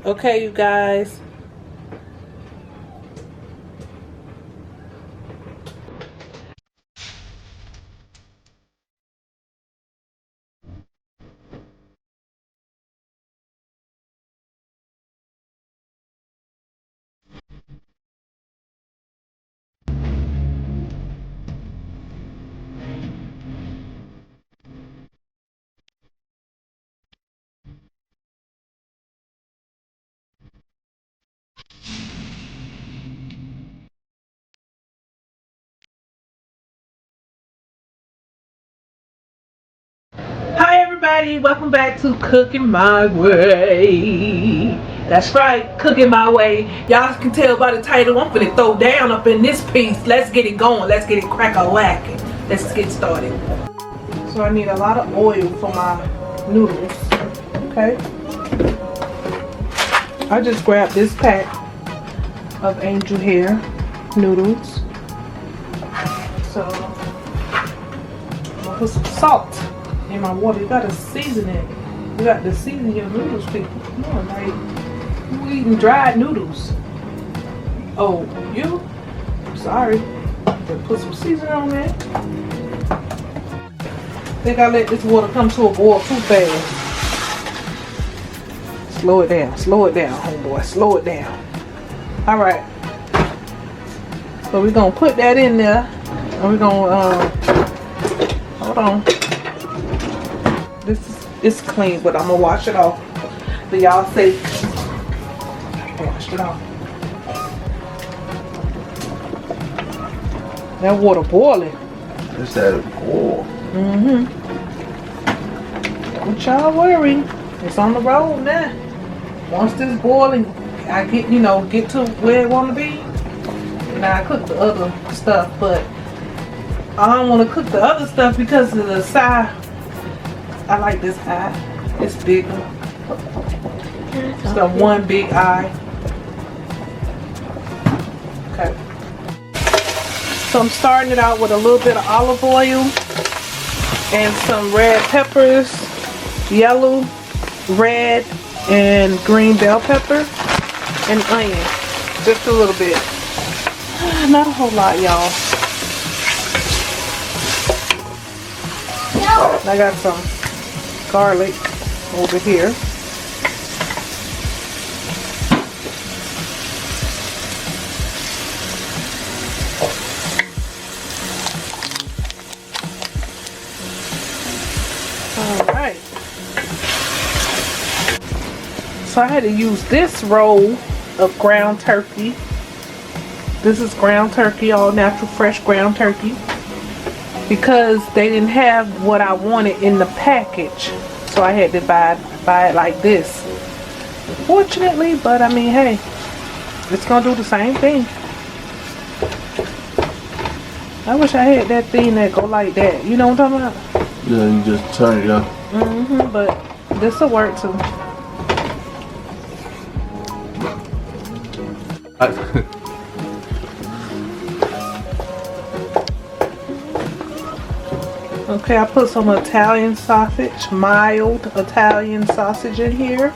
Okay, you guys. Hi everybody, welcome back to Cooking My Way. That's right, Cooking My Way. Y'all can tell by the title, I'm finna throw down up in this piece. Let's get it going, let's get it crack-a-lacking. Let's get started. So I need a lot of oil for my noodles, okay? I just grabbed this pack of angel hair noodles. So I'm gonna put some salt in my water. You gotta season it. You got to season your noodles, people. Come on, like, you eating dried noodles? Oh, you? Sorry. But put some seasoning on that. I think I let this water come to a boil too fast. Slow it down, homeboy. Slow it down. Alright. So we're gonna put that in there. And we're gonna, hold on. It's clean, but I'm gonna wash it off for y'all sake. Wash it off. That water boiling. It's that boil. Don't y'all worry. It's on the road now. Once this boiling, I get get to where it wanna be. Now I cook the other stuff, but I don't wanna cook the other stuff because of the side. I like this eye. It's bigger. It's got one big eye. Okay. So I'm starting it out with a little bit of olive oil and some red peppers, yellow, red, and green bell pepper, and onion. Just a little bit. Not a whole lot, y'all. I got some garlic over here. Alright. So I had to use this roll of ground turkey. This is ground turkey, all natural fresh ground turkey. Because they didn't have what I wanted in the package, so I had to buy it like this. Fortunately, but I mean, hey, it's gonna do the same thing. I wish I had that thing that go like that. You know what I'm talking about? Yeah, you just turn it up. But this will work too. Okay, I put some Italian sausage, mild Italian sausage in here.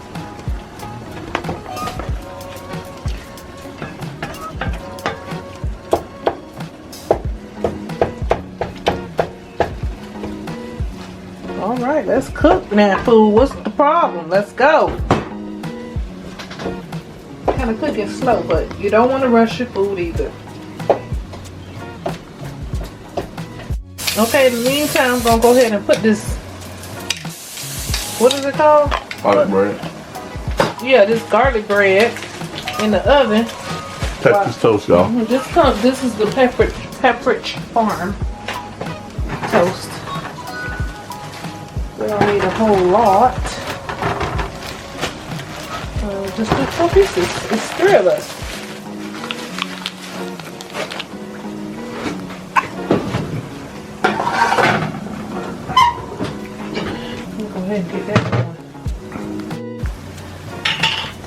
Alright, let's cook now, food. What's the problem? Let's go. Kind of cook it slow, but you don't want to rush your food either. Okay, in the meantime, I'm going to go ahead and put this, what is it called? Garlic bread. Yeah, this garlic bread in the oven. Texas toast, y'all. This is the Pepperidge Farm toast. We don't need a whole lot. Just do 4 pieces. It's 3 of us. And get that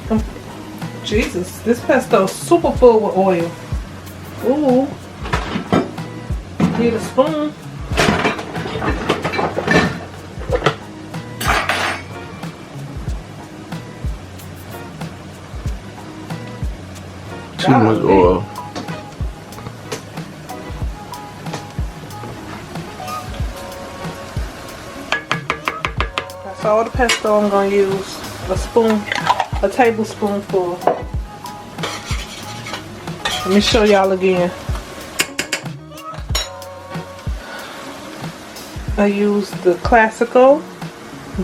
going. Jesus, this pesto is super full with oil. Ooh. Need a spoon. Too much oil. That's all the pesto I'm gonna use. A tablespoonful. Let me show y'all again. I use the classical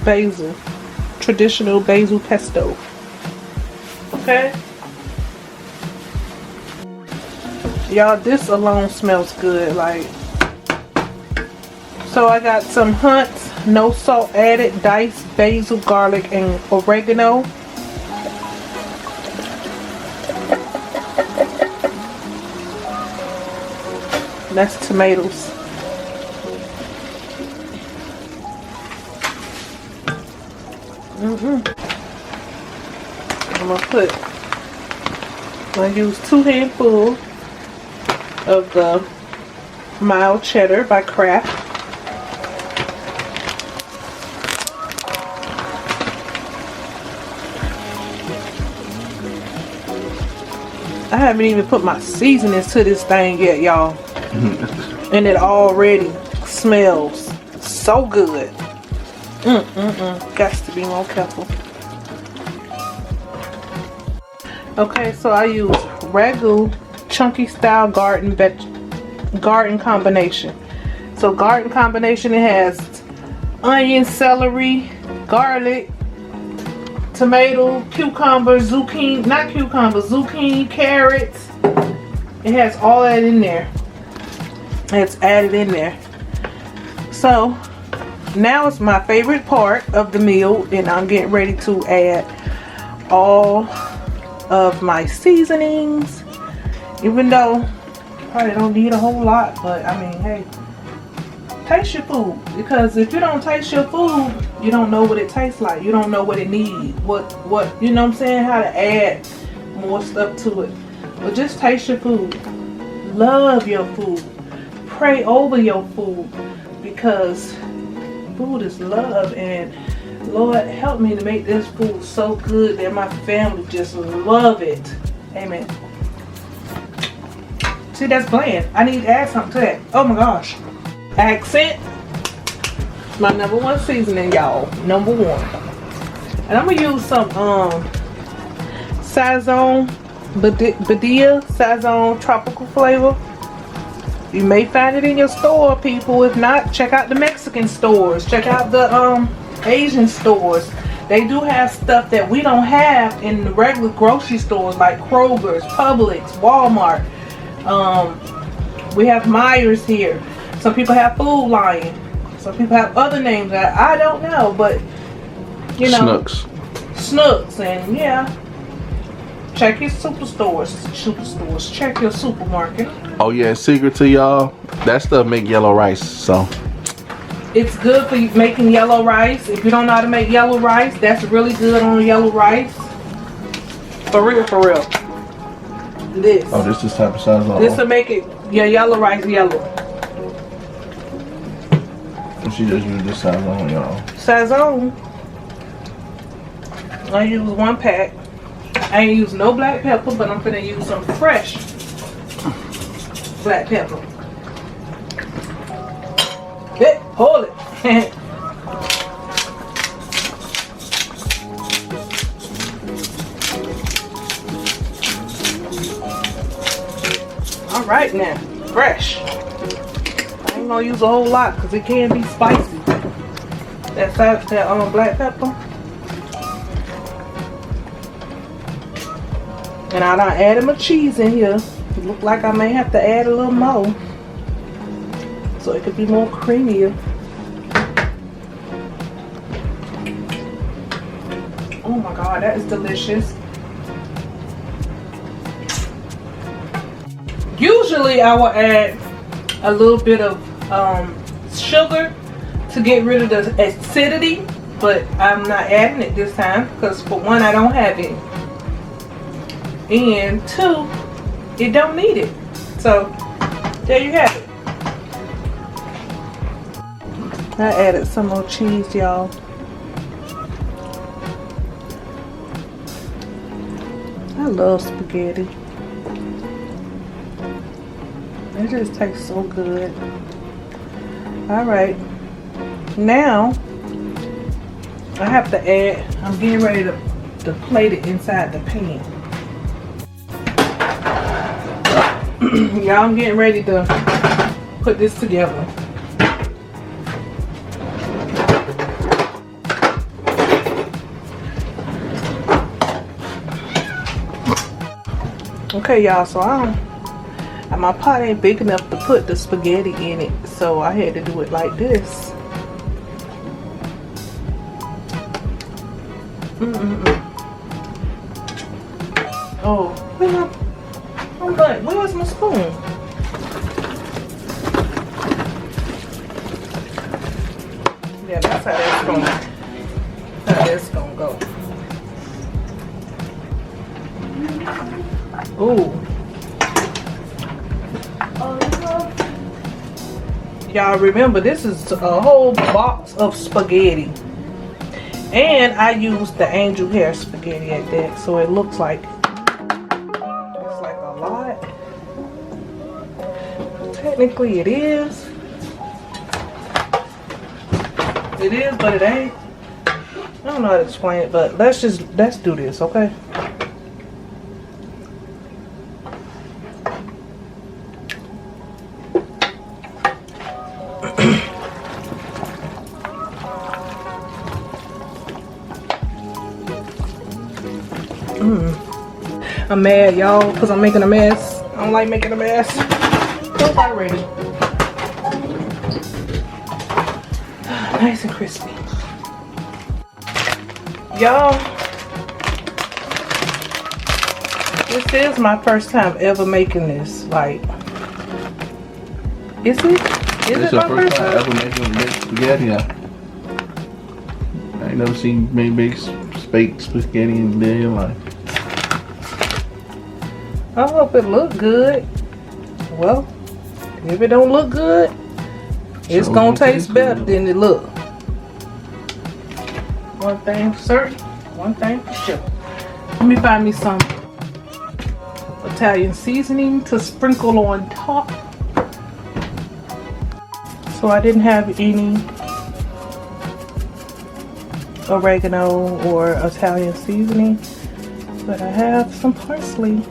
basil, traditional basil pesto. Okay? Y'all, this alone smells good. Like, so I got some Hunt's no salt added diced basil, garlic, and oregano. That's tomatoes. I'm gonna use 2 handfuls of the mild cheddar by Kraft. I haven't even put my seasonings to this thing yet, y'all. And it already smells so good. Got to be more careful. Okay, so I use Ragu chunky style garden combination. So garden combination, it has onion, celery, garlic, tomato, cucumber, zucchini, not cucumber, zucchini, carrots. It has all that in there. It's added in there. So now it's my favorite part of the meal, and I'm getting ready to add all of my seasonings, even though probably don't need a whole lot, but I mean, hey, taste your food, because if you don't taste your food, you don't know what it tastes like. You don't know what it needs, what you know what I'm saying, how to add more stuff to it. But just taste your food, love your food, pray over your food, because food is love. And Lord, help me to make this food so good that my family just love it. Amen. See, that's bland. I need to add something to that. Oh my gosh. Accent. My #1 seasoning, y'all. #1. And I'm gonna use some Sazon Badia Sazon tropical flavor. You may find it in your store, people. If not, check out the Mexican stores. Check out the Asian stores. They do have stuff that we don't have in the regular grocery stores, like Kroger's, Publix, Walmart. We have Myers here. Some people have Food Lion. Some people have other names that I don't know, but you know, Snooks, and yeah. Check your superstores. Check your supermarket. Oh yeah, secret to y'all, that stuff make yellow rice, so it's good for making yellow rice. If you don't know how to make yellow rice, that's really good on yellow rice. For real, for real. This. Oh, this is type of size. This will make it your yellow rice yellow. She just used this Sazon, y'all. Sazon. I use 1 pack. I ain't use no black pepper, but I'm gonna use some fresh black pepper. Hey, hold it. All right now, fresh. I ain't gonna use a whole lot because it can be spicy. That black pepper. And I done added my cheese in here. It look like I may have to add a little more, so it could be more creamier. Oh my God, that is delicious. Usually I will add a little bit of sugar to get rid of the acidity, but I'm not adding it this time because, for one, I don't have it, and 2, it don't need it. So there you have it. I added some more cheese, y'all. I love spaghetti. It just tastes so good. All right, now I have to add, I'm getting ready to plate it inside the pan. Y'all, I'm getting ready to put this together. Okay, y'all, so my pot ain't big enough to put the spaghetti in it, so I had to do it like this. Oh, where's my spoon? Yeah, that's how that's gonna go. Ooh. Y'all remember, this is a whole box of spaghetti. And I used the angel hair spaghetti at that, so it looks like a lot. Technically it is. It is, but it ain't. I don't know how to explain it, but let's do this, okay? I'm mad, y'all, because I'm making a mess. I don't like making a mess. It's not ready. Nice and crispy. Y'all, this is my first time ever making this. Like, is it? Is it my first time ever making spaghetti? I ain't never seen big spaghetti in their life. I hope it look good. Well, if it don't look good, it's gonna taste better than it look. One thing for certain, one thing for sure. Let me find me some Italian seasoning to sprinkle on top. So I didn't have any oregano or Italian seasoning, but I have some parsley.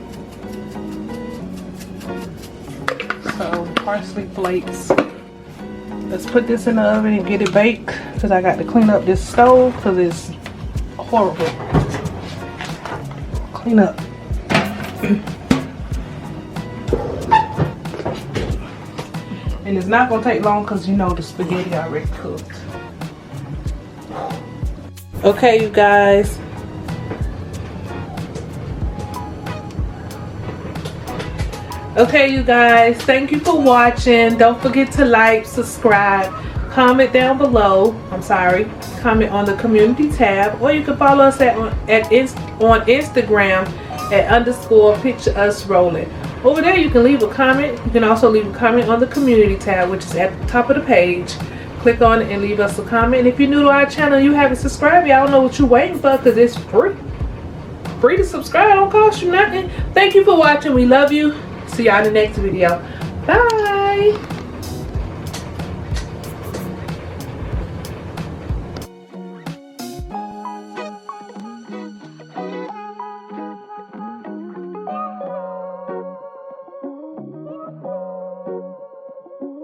So parsley flakes. Let's put this in the oven and get it baked, because I got to clean up this stove because it's horrible. Clean up. And it's not going to take long because you know the spaghetti already cooked. Okay, you guys. Okay, you guys, thank you for watching. Don't forget to like, subscribe, comment down below. Comment on the community tab, or you can follow us on Instagram at _PictureUsRolling. Over there, you can leave a comment. You can also leave a comment on the community tab, which is at the top of the page. Click on it and leave us a comment. And if you're new to our channel, you haven't subscribed yet, I don't know what you're waiting for, because it's free. Free to subscribe, don't cost you nothing. Thank you for watching. We love you. See y'all in the next video. Bye.